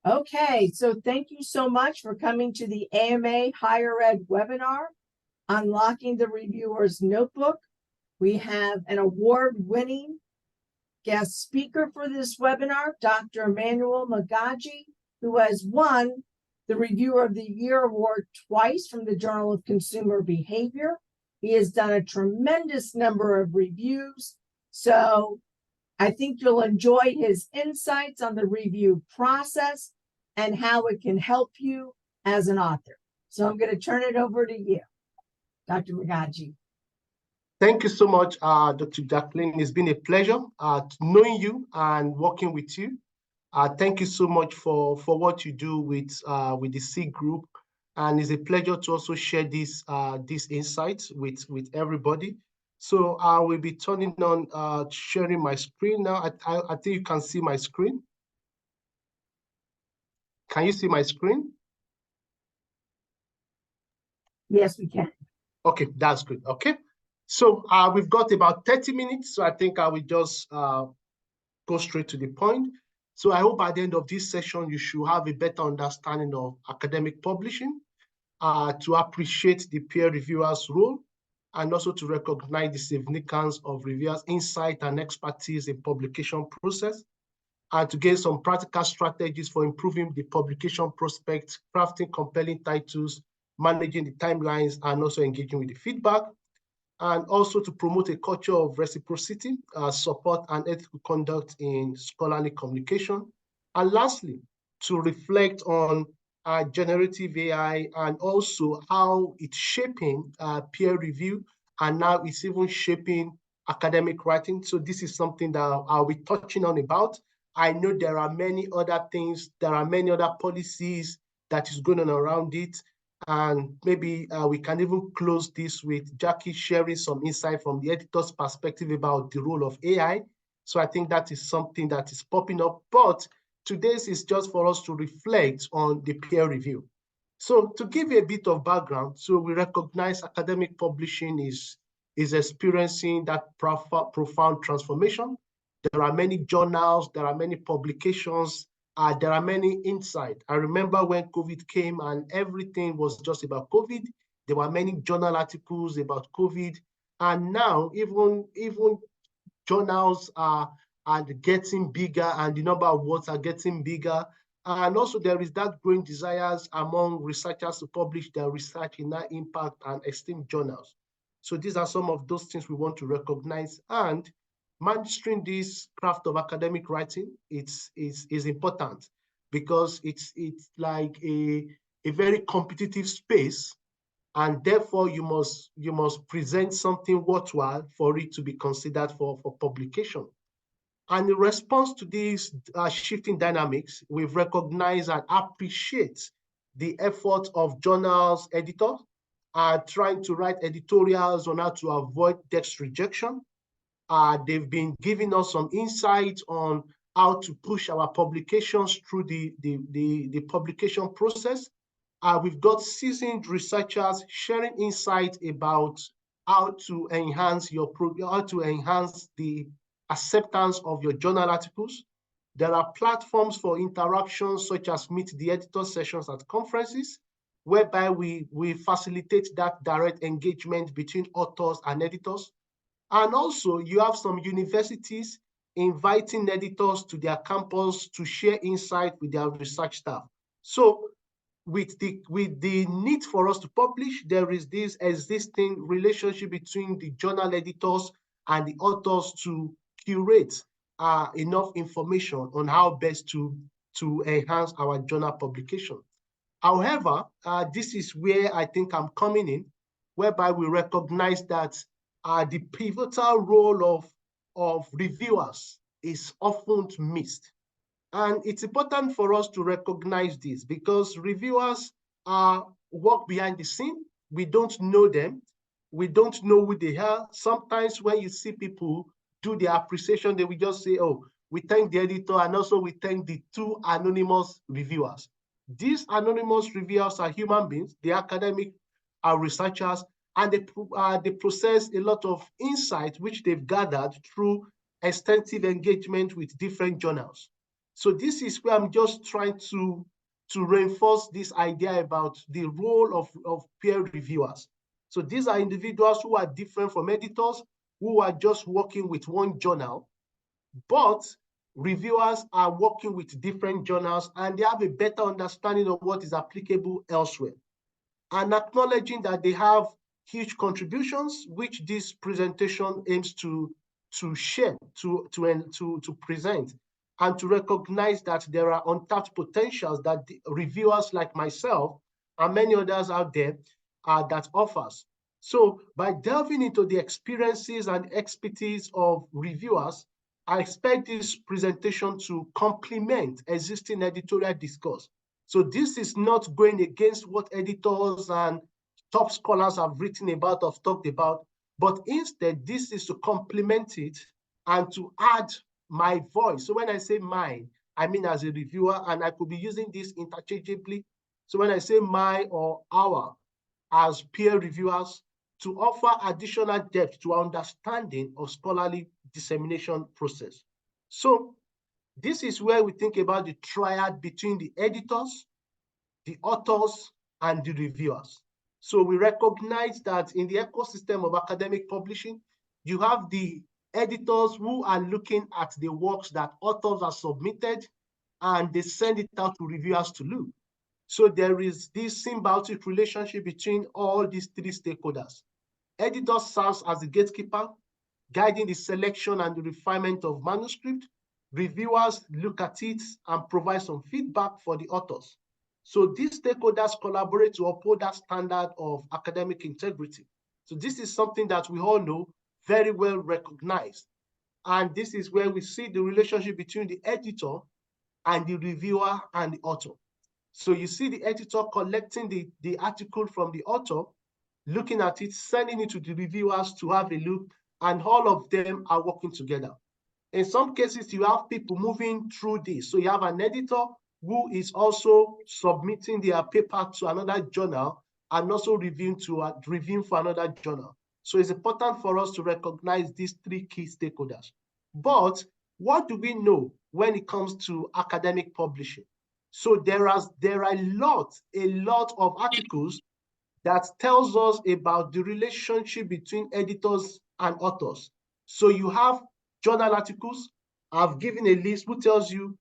Okay, so thank you so much for coming to the AMA Higher Ed webinar, Unlocking the Reviewer's Notebook. We have an award-winning guest speaker for this webinar, Dr. Emmanuel Mogaji, who has won the Reviewer of the Year award twice from the Journal of Consumer Behavior. He has done a tremendous number of reviews, so I think you'll enjoy his insights on the review process and how it can help you as an author. So I'm going to turn it over to you, Dr. Mogaji. Thank you so much, Dr. Jacqueline. It's been a pleasure knowing you and working with you. Thank you so much for what you do with the SIG group. And it's a pleasure to also share these insights with everybody. So I will be turning on sharing my screen now. I think you can see my screen. Can you see my screen? Yes, we can. Okay, that's good. Okay. So we've got about 30 minutes. So I think I will just go straight to the point. So I hope by the end of this session, you should have a better understanding of academic publishing, to appreciate the peer reviewer's role, and also to recognize the significance of reviewers' insight and expertise in publication process, and to gain some practical strategies for improving the publication prospects, crafting compelling titles, managing the timelines, and also engaging with the feedback, and also to promote a culture of reciprocity, support, and ethical conduct in scholarly communication. And lastly, to reflect on generative AI and also how it's shaping peer review, and now it's even shaping academic writing. So this is something that I'll be touching on about. I know there are many other things, there are many other policies that is going on around it. And maybe we can even close this with Jackie sharing some insight from the editor's perspective about the role of AI. So I think that is something that is popping up. But today's is just for us to reflect on the peer review. So to give you a bit of background, so we recognize academic publishing is experiencing that profound transformation. There are many journals, there are many publications, there are many insights. I remember when COVID came and everything was just about COVID. There were many journal articles about COVID. And now even journals are getting bigger and the number of words are getting bigger. And also there is that growing desires among researchers to publish their research in high impact and esteemed journals. So these are some of those things we want to recognize. And mastering this craft of academic writing is important, because it's like a very competitive space, and therefore you must present something worthwhile for it to be considered for publication. And in response to these shifting dynamics, we've recognized and appreciate the effort of journals editors trying to write editorials on how to avoid text rejection. They've been giving us some insight on how to push our publications through the publication process. We've got seasoned researchers sharing insight about how to enhance the acceptance of your journal articles. There are platforms for interactions such as Meet the Editor sessions at conferences, whereby we facilitate that direct engagement between authors and editors. And also, you have some universities inviting editors to their campus to share insight with their research staff. So with the need for us to publish, there is this existing relationship between the journal editors and the authors to curate enough information on how best to enhance our journal publication. However, this is where I think I'm coming in, whereby we recognize that the pivotal role of reviewers is often missed. And it's important for us to recognize this, because reviewers work behind the scene. We don't know them. We don't know who they are. Sometimes when you see people do their appreciation, they will just say, oh, we thank the editor, and also we thank the two anonymous reviewers. These anonymous reviewers are human beings. They are academic researchers, and they process a lot of insight which they've gathered through extensive engagement with different journals. So this is where I'm just trying to reinforce this idea about the role of peer reviewers. So these are individuals who are different from editors, who are just working with one journal, but reviewers are working with different journals and they have a better understanding of what is applicable elsewhere. And acknowledging that they have huge contributions, which this presentation aims to share, to present, and to recognize that there are untapped potentials that the reviewers like myself and many others out there that offers. So by delving into the experiences and expertise of reviewers, I expect this presentation to complement existing editorial discourse. So this is not going against what editors and top scholars have written about or talked about, but instead this is to complement it and to add my voice. So when I say mine, I mean as a reviewer, and I could be using this interchangeably. So when I say my or our as peer reviewers, to offer additional depth to our understanding of scholarly dissemination process. So this is where we think about the triad between the editors, the authors, and the reviewers. So we recognize that in the ecosystem of academic publishing, you have the editors who are looking at the works that authors have submitted and they send it out to reviewers to look. So there is this symbiotic relationship between all these three stakeholders. Editor serves as the gatekeeper, guiding the selection and the refinement of manuscript. Reviewers look at it and provide some feedback for the authors. So these stakeholders collaborate to uphold that standard of academic integrity. So this is something that we all know, very well recognized. And this is where we see the relationship between the editor and the reviewer and the author. So you see the editor collecting the article from the author, looking at it, sending it to the reviewers to have a look, and all of them are working together. In some cases, you have people moving through this. So you have an editor who is also submitting their paper to another journal and also reviewing for another journal. So it's important for us to recognize these three key stakeholders. But what do we know when it comes to academic publishing? So there are a lot of articles that tells us about the relationship between editors and authors. So you have journal articles. I've given a list who tells you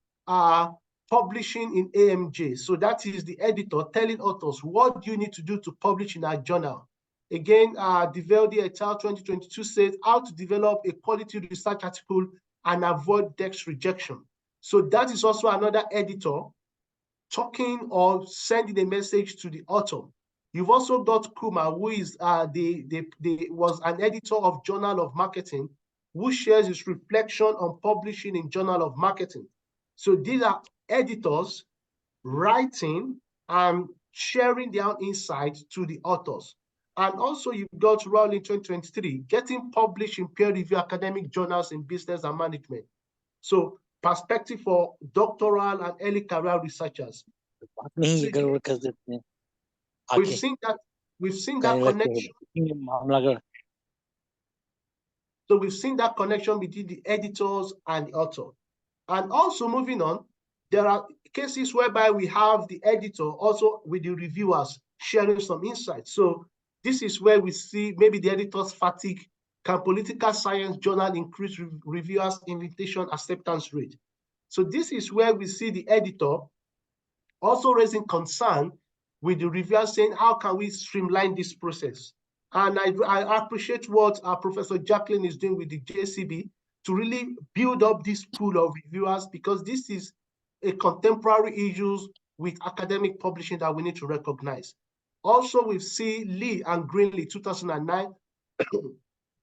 publishing in AMJ. So that is the editor telling authors what do you need to do to publish in our journal. Again, Unveiled et al. 2022 says how to develop a quality research article and avoid text rejection. So that is also another editor talking or sending a message to the author. You've also got Kuma, who is was an editor of Journal of Marketing, who shares his reflection on publishing in Journal of Marketing. So these are editors writing and sharing their own insights to the authors. And also you've got Rowling 2023, getting published in peer-reviewed academic journals in business and management. So perspective for doctoral and early career researchers. We've seen that connection. So we've seen that connection between the editors and the author. And also moving on, there are cases whereby we have the editor also with the reviewers sharing some insights. So this is where we see maybe the editor's fatigue. Can political science journal increase reviewers' invitation acceptance rate? So this is where we see the editor also raising concern with the reviewer saying, how can we streamline this process? And I appreciate what Professor Jacqueline is doing with the JCB to really build up this pool of reviewers, because this is a contemporary issues with academic publishing that we need to recognize. Also, we see Lee and Greenlee 2009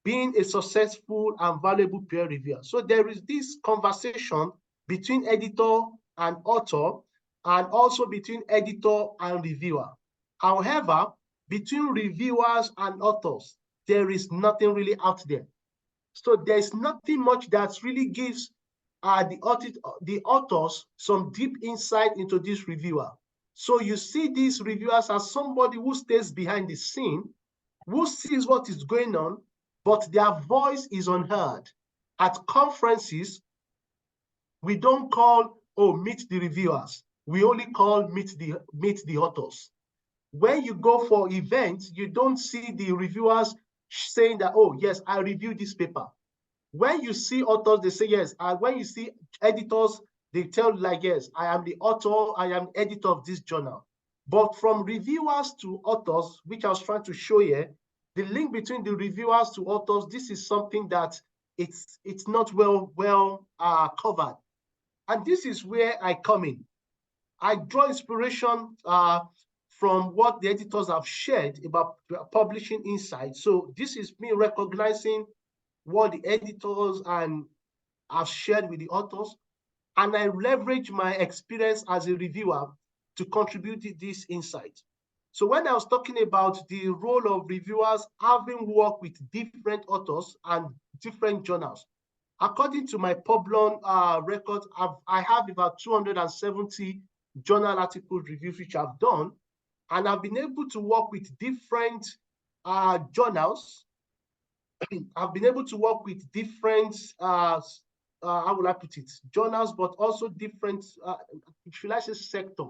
being a successful and valuable peer reviewer. So there is this conversation between editor and author, and also between editor and reviewer. However, between reviewers and authors, there is nothing really out there. So there's nothing much that really gives the authors some deep insight into this reviewer. So you see these reviewers as somebody who stays behind the scene, who sees what is going on, but their voice is unheard. At conferences, we don't call oh, meet the reviewers. We only call meet the authors. When you go for events, you don't see the reviewers saying that, oh, yes, I reviewed this paper. When you see authors, they say yes. And when you see editors, they tell like, yes, I am the author, I am editor of this journal. But from reviewers to authors, which I was trying to show here, the link between the reviewers to authors, this is something that it's not well covered. And this is where I come in. I draw inspiration from what the editors have shared about publishing insights. So this is me recognizing what the editors and have shared with the authors, and I leverage my experience as a reviewer to contribute to this insight. So when I was talking about the role of reviewers having worked with different authors and different journals, according to my Publon record, I have about 270 journal article reviews which I've done, and I've been able to work with different journals. I've been able to work with different, how will I put it, journals, but also different, should I say sector,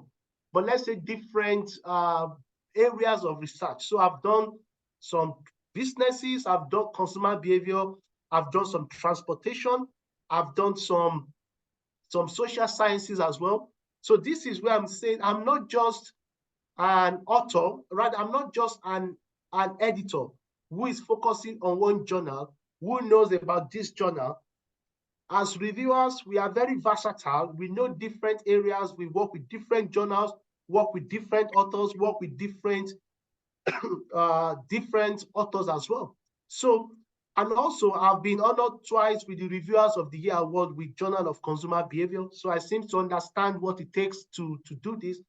but let's say different areas of research. So I've done some businesses, I've done consumer behavior, I've done some transportation, I've done some social sciences as well. So this is where I'm saying I'm not just an author, right? I'm not just an editor who is focusing on one journal, who knows about this journal. As reviewers, we are very versatile. We know different areas. We work with different journals, work with different authors, work with different different authors as well. So, and also I've been honored twice with the Reviewers of the Year award with Journal of Consumer Behavior. So I seem to understand what it takes to do this.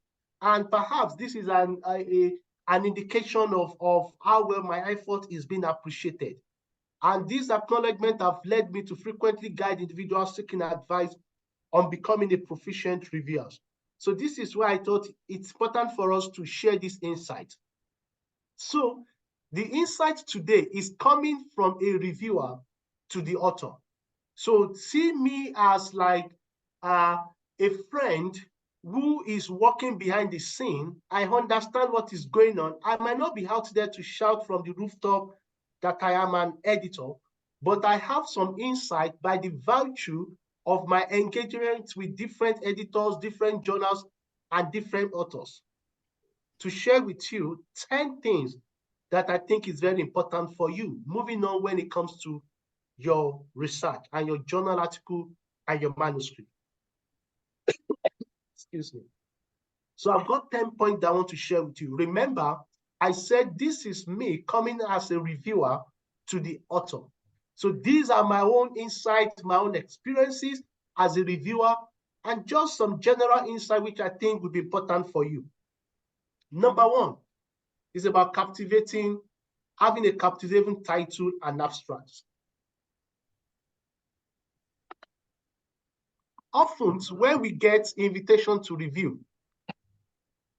And perhaps this is an indication of how well my effort is being appreciated. And these acknowledgements have led me to frequently guide individuals seeking advice on becoming a proficient reviewer. So this is why I thought it's important for us to share this insight. So the insight today is coming from a reviewer to the author. So see me as like a friend who is working behind the scene. I understand what is going on. I might not be out there to shout from the rooftop that I am an editor, but I have some insight by the virtue of my engagement with different editors, different journals, and different authors to share with you 10 things that I think is very important for you moving on when it comes to your research and your journal article and your manuscript. Excuse me. So I've got 10 points that I want to share with you. Remember, I said this is me coming as a reviewer to the author. So these are my own insights, my own experiences as a reviewer, and just some general insight which I think would be important for you. Number one is about having a captivating title and abstract. Often when we get invitation to review,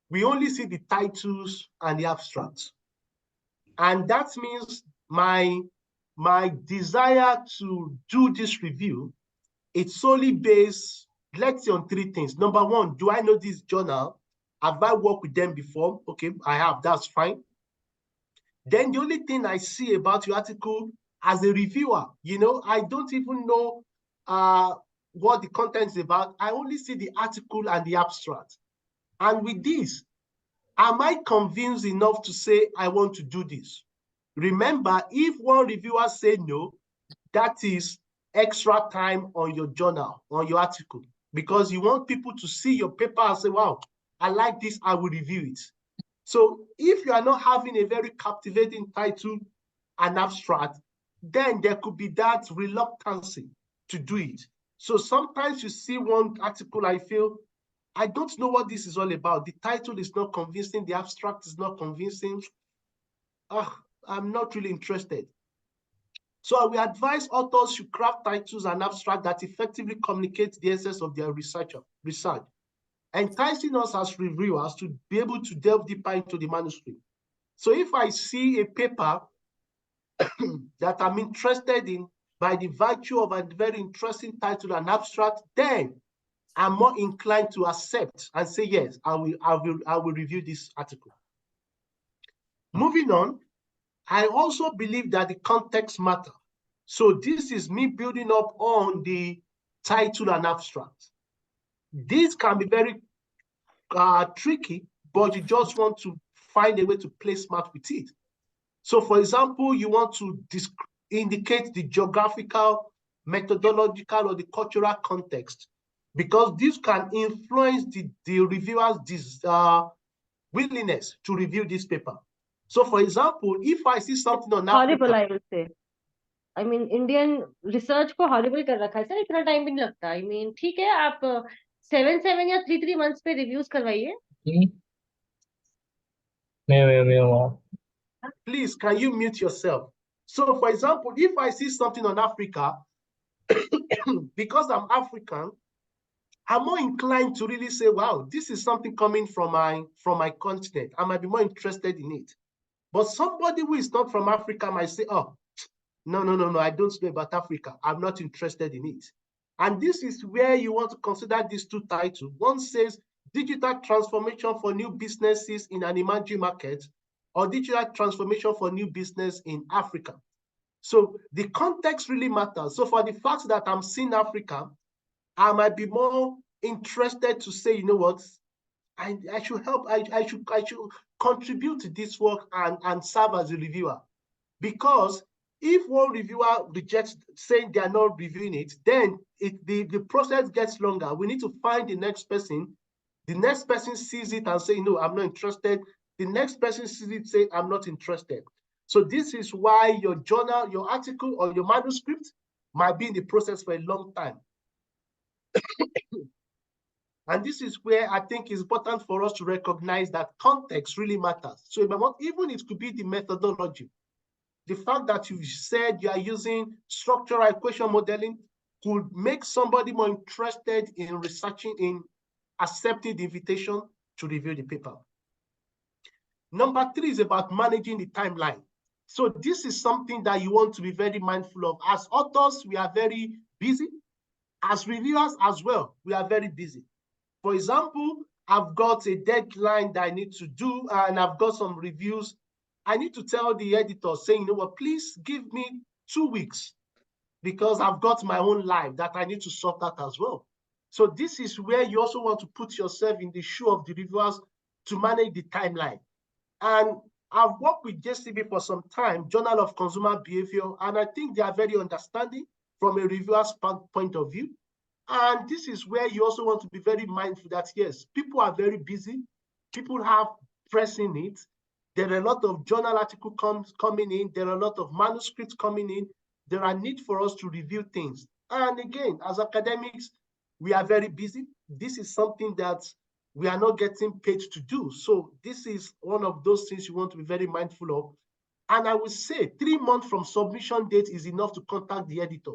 we only see the titles and the abstracts. And that means my desire to do this review, it's solely based, let's say, on 3 things. Number one, do I know this journal? Have I worked with them before? Okay, I have, that's fine. Then the only thing I see about your article as a reviewer, I don't even know what the content is about. I only see the article and the abstract. And with this, am I convinced enough to say I want to do this? Remember, if one reviewer say no, that is extra time on your journal, on your article, because you want people to see your paper and say, wow, I like this, I will review it. So if you are not having a very captivating title and abstract, then there could be that reluctance to do it. So sometimes you see one article, I feel, I don't know what this is all about. The title is not convincing, the abstract is not convincing. I'm not really interested. So we advise authors should craft titles and abstract that effectively communicate the essence of their research, enticing us as reviewers to be able to delve deeper into the manuscript. So if I see a paper that I'm interested in by the virtue of a very interesting title and abstract, then I'm more inclined to accept and say, yes, I will review this article. Moving on, I also believe that the context matter. So this is me building up on the title and abstract. This can be very tricky, but you just want to find a way to play smart with it. So for example, you want to indicate the geographical, methodological, or the cultural context, because this can influence the reviewer's willingness to review this paper. So for example, if I see something on Horrible, Africa, I will say. I mean, Indian research को horrible कर रखा है sir, इतना time भी नहीं लगता. I mean, ठीक है, आप 7 या 3 months पे reviews करवाइए. Please, can you mute yourself? So for example, if I see something on Africa, because I'm African, I'm more inclined to really say, wow, this is something coming from my continent. I might be more interested in it. But somebody who is not from Africa might say, oh, no, I don't know about Africa. I'm not interested in it. And this is where you want to consider these two titles. One says digital transformation for new businesses in an emerging market, or digital transformation for new business in Africa. So the context really matters. So for the fact that I'm seeing Africa, I might be more interested to say, you know what, I should help, I should contribute to this work and serve as a reviewer. Because if one reviewer rejects, saying they are not reviewing it, then the process gets longer. We need to find the next person. The next person sees it and say, no, I'm not interested. The next person sees it, say, I'm not interested. So this is why your journal, your article, or your manuscript might be in the process for a long time. And this is where I think it's important for us to recognize that context really matters. So even it could be the methodology. The fact that you said you are using structural equation modeling could make somebody more interested in researching, in accepting the invitation to review the paper. Number 3 is about managing the timeline. So this is something that you want to be very mindful of. As authors, we are very busy. As reviewers as well, we are very busy. For example, I've got a deadline that I need to do, and I've got some reviews. I need to tell the editor, saying, you know what, please give me 2 weeks, because I've got my own life that I need to sort out as well. So this is where you also want to put yourself in the shoe of the reviewers to manage the timeline. And I've worked with JCB for some time, Journal of Consumer Behavior, and I think they are very understanding from a reviewer's point of view. And this is where you also want to be very mindful that, yes, people are very busy. People have pressing needs. There are a lot of journal articles coming in. There are a lot of manuscripts coming in. There are need for us to review things. And again, as academics, we are very busy. This is something that we are not getting paid to do. So this is one of those things you want to be very mindful of. And I would say 3 months from submission date is enough to contact the editor.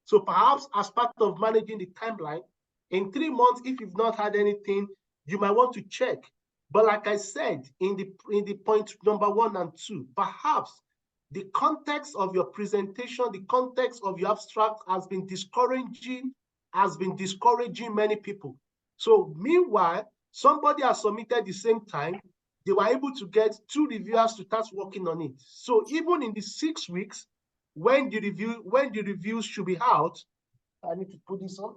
So perhaps as part of managing the timeline, in 3 months, if you've not had anything, you might want to check. But like I said, in the point number 1 and 2, perhaps the context of your presentation, the context of your abstract has been discouraging many people. So meanwhile, somebody has submitted the same time, they were able to get 2 reviewers to start working on it. So even in the 6 weeks, when the reviews should be out, I need to put this on.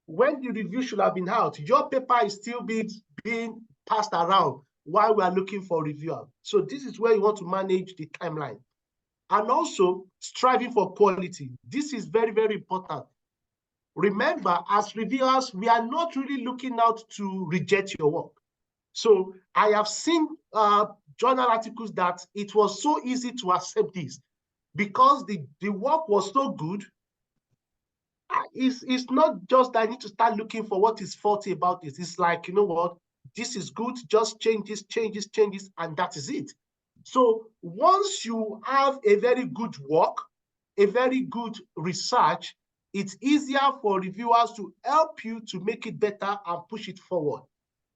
When the review should have been out, your paper is still being passed around while we are looking for a reviewer. So this is where you want to manage the timeline. And also striving for quality. This is very, very important. Remember, as reviewers, we are not really looking out to reject your work. So I have seen journal articles that it was so easy to accept this, because the work was so good. It's not just that I need to start looking for what is faulty about this. It's like, you know what, this is good, just changes, and that is it. So once you have a very good work, a very good research, it's easier for reviewers to help you to make it better and push it forward.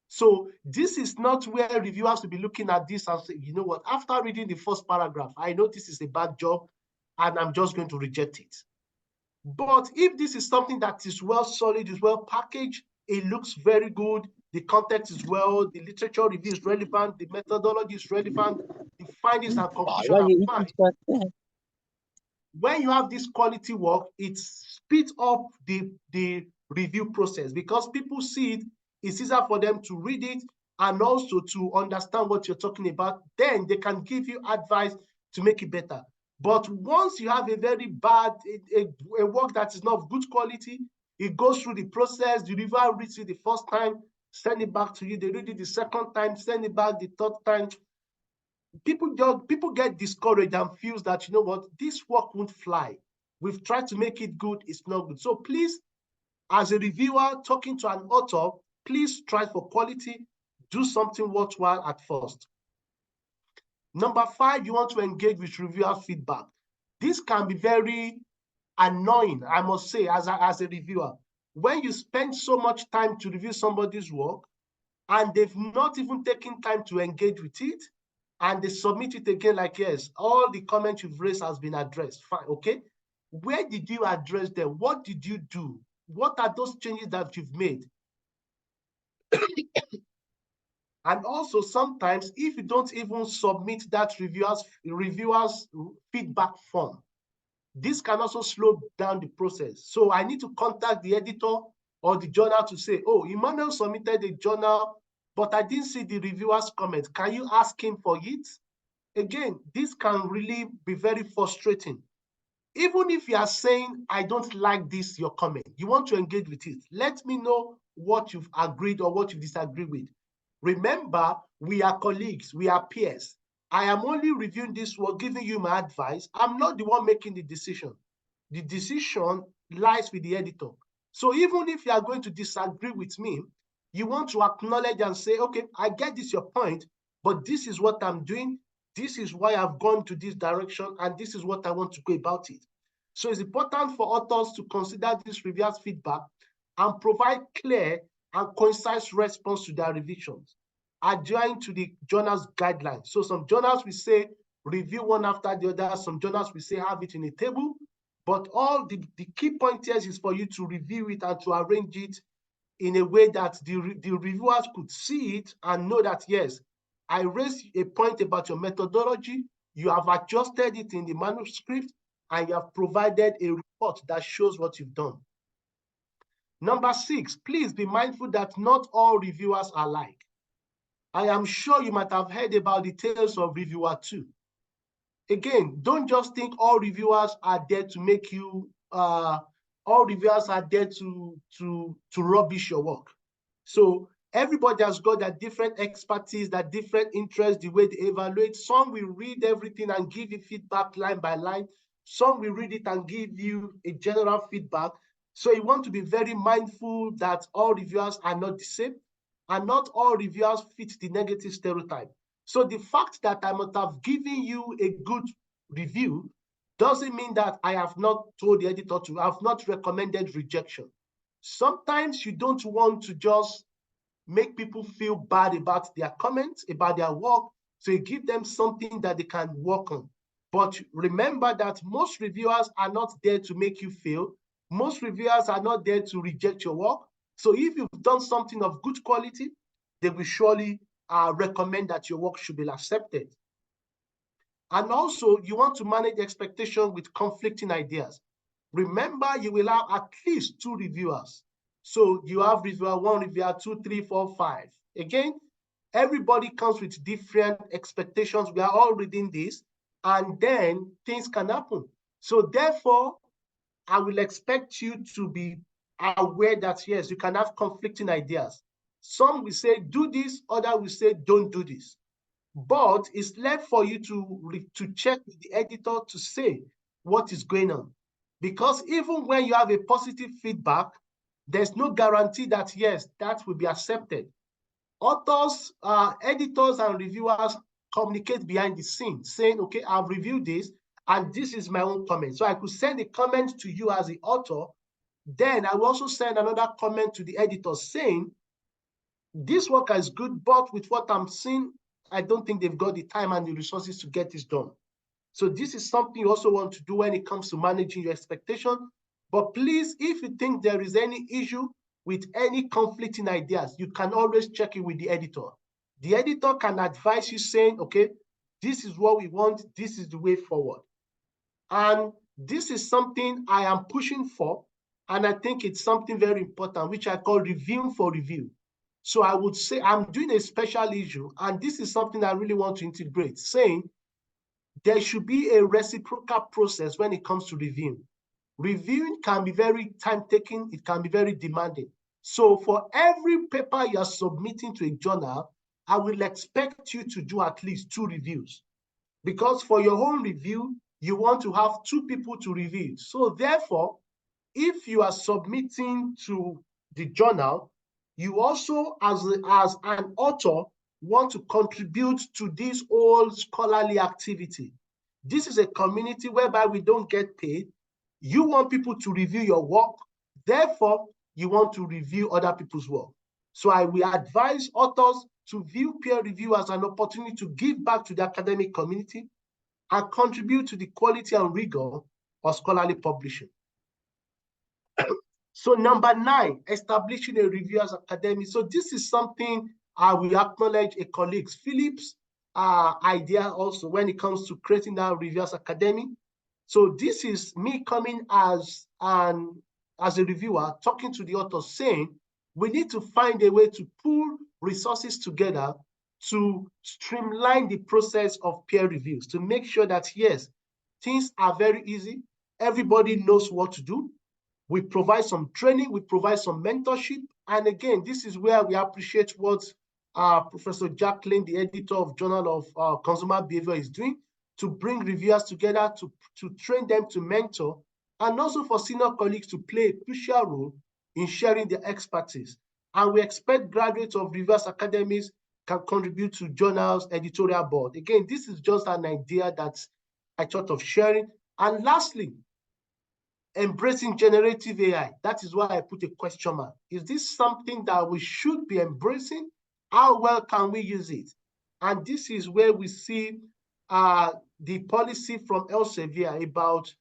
So this is not where reviewers will be looking at this and say, you know what, after reading the first paragraph, I know this is a bad job and I'm just going to reject it. But if this is something that is well solid, is well packaged, it looks very good, the context is well, the literature review is relevant, the methodology is relevant, the findings and conclusions are fine. When you have this quality work, it speeds up the review process because people see it, it's easier for them to read it and also to understand what you're talking about. Then they can give you advice to make it better. But once you have a very bad, a work that is not of good quality, it goes through the process, the reviewer reads it the first time, send it back to you, they read it the second time, send it back the third time. People get discouraged and feels that, you know what, this work won't fly. We've tried to make it good, it's not good. So please, as a reviewer talking to an author, please try for quality, do something worthwhile at first. Number 5, you want to engage with reviewer feedback. This can be very annoying, I must say, as a reviewer. When you spend so much time to review somebody's work and they've not even taken time to engage with it, and they submit it again like, yes, all the comments you've raised has been addressed. Fine, okay? Where did you address them? What did you do? What are those changes that you've made? And also sometimes, if you don't even submit that reviewer's feedback form, this can also slow down the process. So I need to contact the editor or the journal to say, oh, Emmanuel submitted a journal, but I didn't see the reviewer's comment. Can you ask him for it? Again, this can really be very frustrating. Even if you are saying, I don't like this, your comment, you want to engage with it. Let me know what you've agreed or what you disagree with. Remember, we are colleagues, we are peers. I am only reviewing this work, giving you my advice. I'm not the one making the decision. The decision lies with the editor. So even if you are going to disagree with me, you want to acknowledge and say, okay, I get this, your point, but this is what I'm doing. This is why I've gone to this direction, and this is what I want to go about it. So it's important for authors to consider this reviewer's feedback and provide clear and concise response to their revisions, adhering to the journal's guidelines. So some journals will say review one after the other. Some journals will say have it in a table. But all the key point here is for you to review it and to arrange it in a way that the reviewers could see it and know that, yes, I raised a point about your methodology, you have adjusted it in the manuscript, and you have provided a report that shows what you've done. Number 6, please be mindful that not all reviewers are alike. I am sure you might have heard about the tales of reviewer 2. Again, don't just think all reviewers are there to make you, all reviewers are there to rubbish your work. So everybody has got their different expertise, their different interests, the way they evaluate. Some will read everything and give you feedback line by line. Some will read it and give you a general feedback. So you want to be very mindful that all reviewers are not the same, and not all reviewers fit the negative stereotype. So the fact that I might have given you a good review doesn't mean that I have not told the editor to, I have not recommended rejection. Sometimes you don't want to just make people feel bad about their comments, about their work, so you give them something that they can work on. But remember that most reviewers are not there to make you fail. Most reviewers are not there to reject your work. So if you've done something of good quality, they will surely recommend that your work should be accepted. And also, you want to manage expectation with conflicting ideas. Remember, you will have at least 2 reviewers. So you have reviewer 1, reviewer 2, 3, 4, 5. Again, everybody comes with different expectations. We are all reading this, and then things can happen. So therefore, I will expect you to be aware that, yes, you can have conflicting ideas. Some will say, do this, others will say, don't do this. But it's left for you to check with the editor to say what is going on. Because even when you have a positive feedback, there's no guarantee that, yes, that will be accepted. Authors, editors, and reviewers communicate behind the scenes, saying, okay, I've reviewed this, and this is my own comment. So I could send a comment to you as the author. Then I will also send another comment to the editor saying, this work is good, but with what I'm seeing, I don't think they've got the time and the resources to get this done. So this is something you also want to do when it comes to managing your expectation. But please, if you think there is any issue with any conflicting ideas, you can always check it with the editor. The editor can advise you saying, okay, this is what we want, this is the way forward. And this is something I am pushing for, and I think it's something very important, which I call reviewing for review. So I would say I'm doing a special issue, and this is something I really want to integrate, saying there should be a reciprocal process when it comes to reviewing. Reviewing can be very time-taking, it can be very demanding. So for every paper you're submitting to a journal, I will expect you to do at least 2 reviews. Because for your own review, you want to have 2 people to review it. So therefore, if you are submitting to the journal, you also, as an author, want to contribute to this whole scholarly activity. This is a community whereby we don't get paid. You want people to review your work. Therefore, you want to review other people's work. So I will advise authors to view peer review as an opportunity to give back to the academic community and contribute to the quality and rigor of scholarly publishing. So number 9, establishing a reviewers academy. So this is something I will acknowledge a colleague Philip's idea also when it comes to creating that reviewers academy. So this is me coming as a reviewer, talking to the author, saying we need to find a way to pull resources together to streamline the process of peer reviews, to make sure that, yes, things are very easy. Everybody knows what to do. We provide some training, we provide some mentorship. And again, this is where we appreciate what Professor Jacqueline, the editor of Journal of Consumer Behavior, is doing to bring reviewers together, to train them to mentor, and also for senior colleagues to play a crucial role in sharing their expertise. And we expect graduates of reviewers academies can contribute to journals' editorial board. Again, this is just an idea that I thought of sharing. And lastly, embracing generative AI. That is why I put a question mark. Is this something that we should be embracing? How well can we use it? And this is where we see the policy from Elsevier about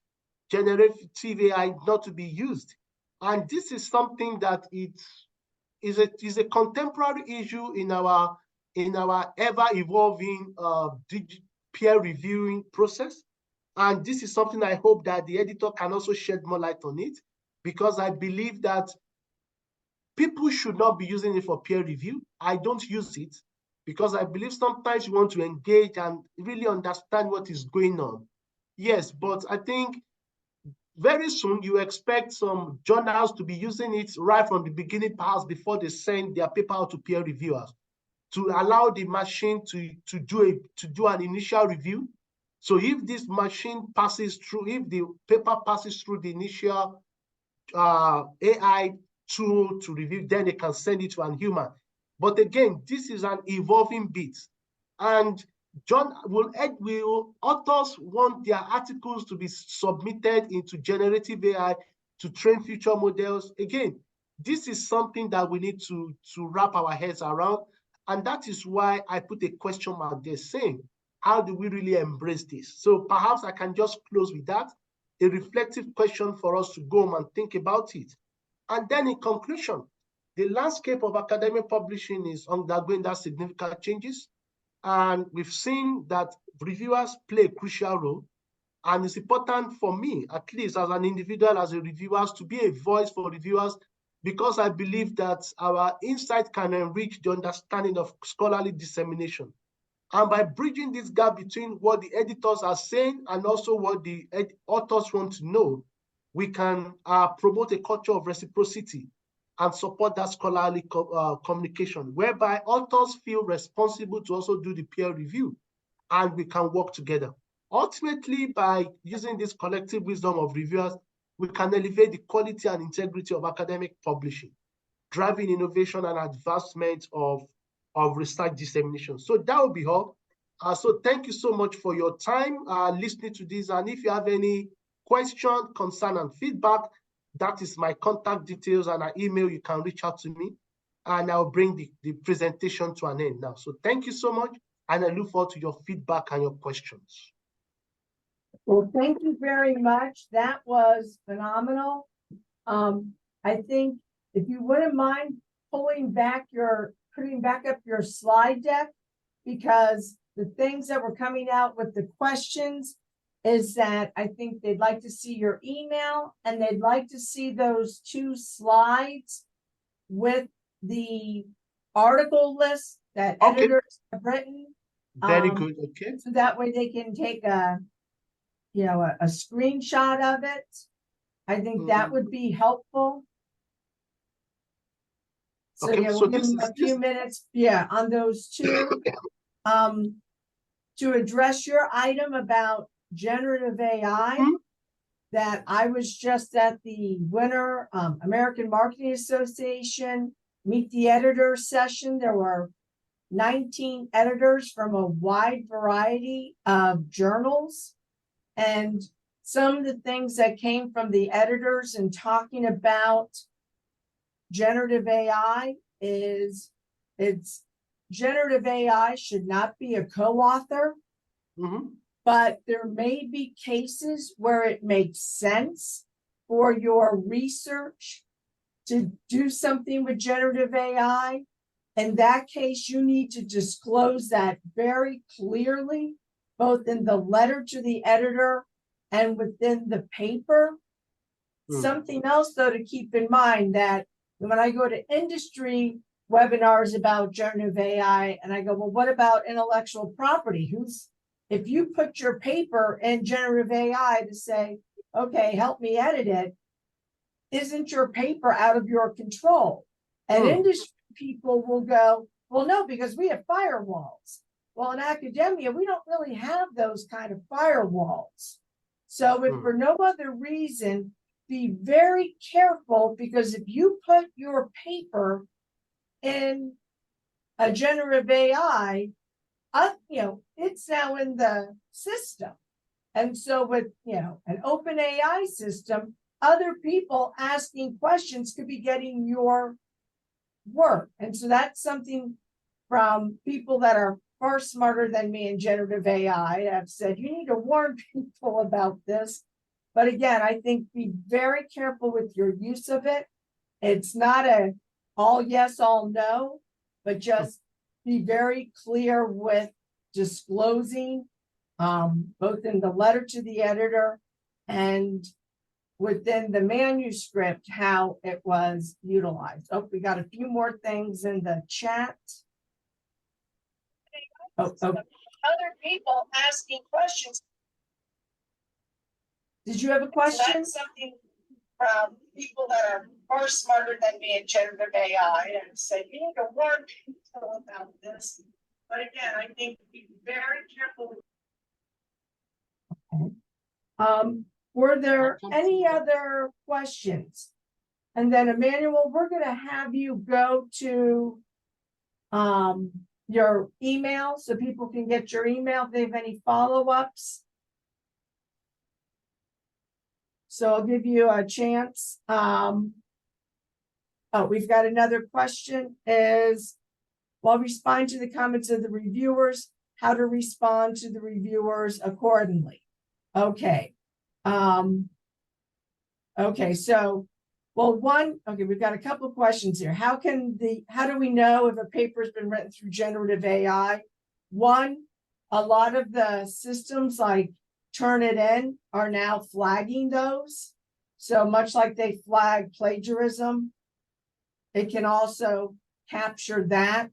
generative AI not to be used. And this is something that is a contemporary issue in our ever-evolving peer reviewing process. And this is something I hope that the editor can also shed more light on it, because I believe that people should not be using it for peer review. I don't use it because I believe sometimes you want to engage and really understand what is going on. Yes, but I think very soon you expect some journals to be using it right from the beginning, perhaps before they send their paper out to peer reviewers, to allow the machine to do an initial review. So if this machine passes through, if the paper passes through the initial AI tool to review, then they can send it to a human. But again, this is an evolving bit. And authors want their articles to be submitted into generative AI to train future models. Again, this is something that we need to wrap our heads around. And that is why I put a question mark there saying, how do we really embrace this? So perhaps I can just close with that, a reflective question for us to go home and think about it. And then in conclusion, the landscape of academic publishing is undergoing that significant changes. And we've seen that reviewers play a crucial role. And it's important for me, at least as an individual, as a reviewer, to be a voice for reviewers, because I believe that our insight can enrich the understanding of scholarly dissemination. And by bridging this gap between what the editors are saying and also what the authors want to know, we can promote a culture of reciprocity and support that scholarly communication, whereby authors feel responsible to also do the peer review, and we can work together. Ultimately, by using this collective wisdom of reviewers, we can elevate the quality and integrity of academic publishing, driving innovation and advancement of research dissemination. So that will be all. So thank you so much for your time listening to this. And if you have any question, concern, and feedback, that is my contact details and an email. You can reach out to me, and I'll bring the presentation to an end now. So thank you so much, and I look forward to your feedback and your questions. Well, thank you very much. That was phenomenal. I think if you wouldn't mind putting back up your slide deck, because the things that were coming out with the questions is that I think they'd like to see your email and they'd like to see those 2 slides with the article list that Okay. editors have written. Very good. Okay. So that way they can take a screenshot of it. I think that would be helpful. So Okay, yeah, so we'll give this them a is few minutes, on those 2. To address your item about generative AI, that I was just at the Winter American Marketing Association Meet the Editor session. There were 19 editors from a wide variety of journals. And some of the things that came from the editors in talking about generative AI is generative AI should not be a co-author, but there may be cases where it makes sense for your research to do something with generative AI. In that case, you need to disclose that very clearly, both in the letter to the editor and within the paper. Something else, though, to keep in mind, that when I go to industry webinars about generative AI, and I go, well, what about intellectual property? If you put your paper in generative AI to say, okay, help me edit it, isn't your paper out of your control? And industry people will go, well, no, because we have firewalls. Well, in academia, we don't really have those kind of firewalls. So if for no other reason, be very careful, because if you put your paper in a generative AI, it's now in the system. And so with, an open AI system, other people asking questions could be getting your work. And so that's something from people that are far smarter than me in generative AI have said, you need to warn people about this. But again, I think be very careful with your use of it. It's not a all yes, all no, but just be very clear with disclosing, both in the letter to the editor and within the manuscript, how it was utilized. Oh, we got a few more things in the chat. Other people asking questions. Did you have a question? That's something from people that are far smarter than me in generative AI and said, you need to warn people about this. But again, I think be very careful. Were there any other questions? And then Emmanuel, we're going to have you go to your email so people can get your email if they have any follow-ups. So I'll give you a chance. We've got another question is, while responding to the comments of the reviewers, how to respond to the reviewers accordingly. Okay. Okay, so, we've got a couple of questions here. How do we know if a paper's been written through generative AI? One, a lot of the systems like Turnitin are now flagging those. So much like they flag plagiarism, it can also capture that.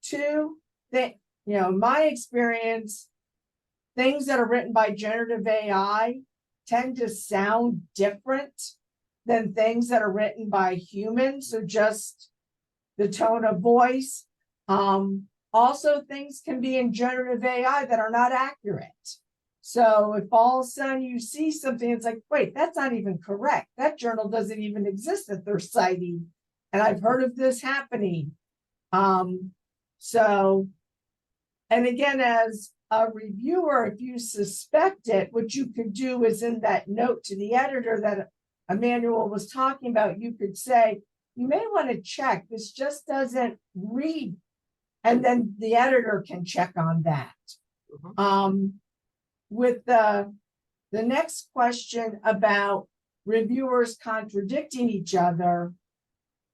Two, in my experience, things that are written by generative AI tend to sound different than things that are written by humans. So just the tone of voice. Also, things can be in generative AI that are not accurate. So if all of a sudden you see something, it's like, wait, that's not even correct. That journal doesn't even exist that they're citing. And I've heard of this happening. And again, as a reviewer, if you suspect it, what you could do is in that note to the editor that Emmanuel was talking about, you could say, you may want to check, this just doesn't read. And then the editor can check on that. With the next question about reviewers contradicting each other,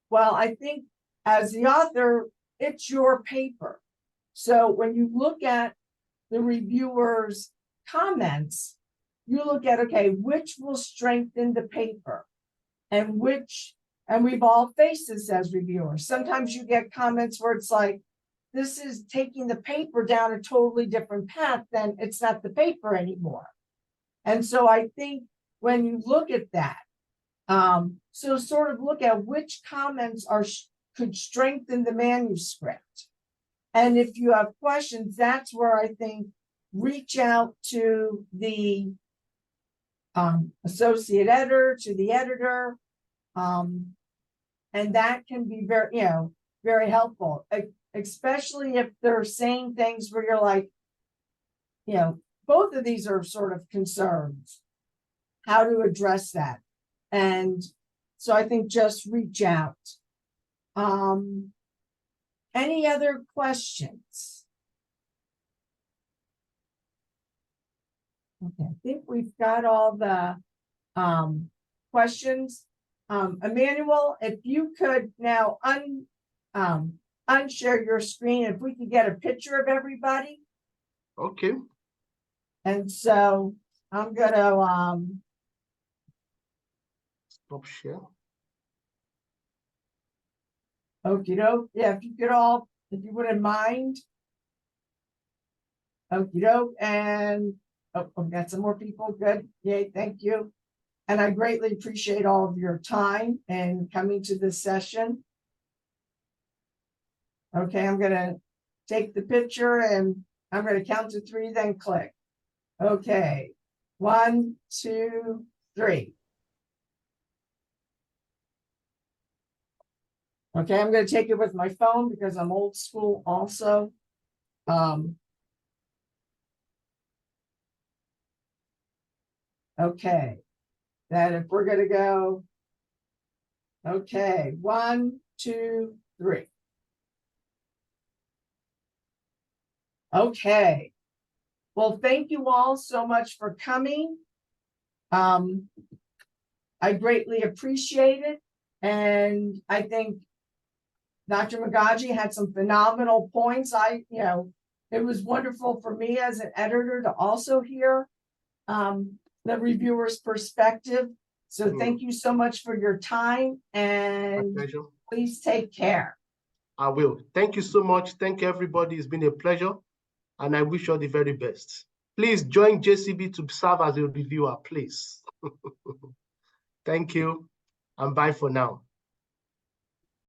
well, I think as the author, it's your paper. So when you look at the reviewer's comments, you look at, okay, which will strengthen the paper and we've all faced this as reviewers. Sometimes you get comments where it's like, this is taking the paper down a totally different path, then it's not the paper anymore. And so I think when you look at that, so sort of look at which comments could strengthen the manuscript. And if you have questions, that's where I think reach out to the associate editor, to the editor, and that can be very, very helpful, especially if they're saying things where you're like, both of these are sort of concerns, how to address that. And so I think just reach out. Any other questions? Okay, I think we've got all the questions. Emmanuel, if you could now unshare your screen, if we could get a picture of everybody. Okay. And so I'm gonna Stop share. okie doke. Yeah, if you wouldn't mind. Okie doke. And I've got some more people. Good. Yay, thank you. And I greatly appreciate all of your time and coming to this session. Okay, I'm gonna take the picture and I'm gonna count to 3, then click. Okay, 1, 2, 3. Okay, I'm gonna take it with my phone because I'm old school also. Okay, that if we're gonna go, okay, 1, 2, 3. Okay. Well, thank you all so much for coming. I greatly appreciate it. And I think Dr. Mogaji had some phenomenal points. It was wonderful for me as an editor to also hear the reviewer's perspective. So thank you so much for your time, and please take care. I will. Thank you so much. Thank you, everybody. It's been a pleasure, and I wish you all the very best. Please join JCB to serve as a reviewer, please. Thank you, and bye for now.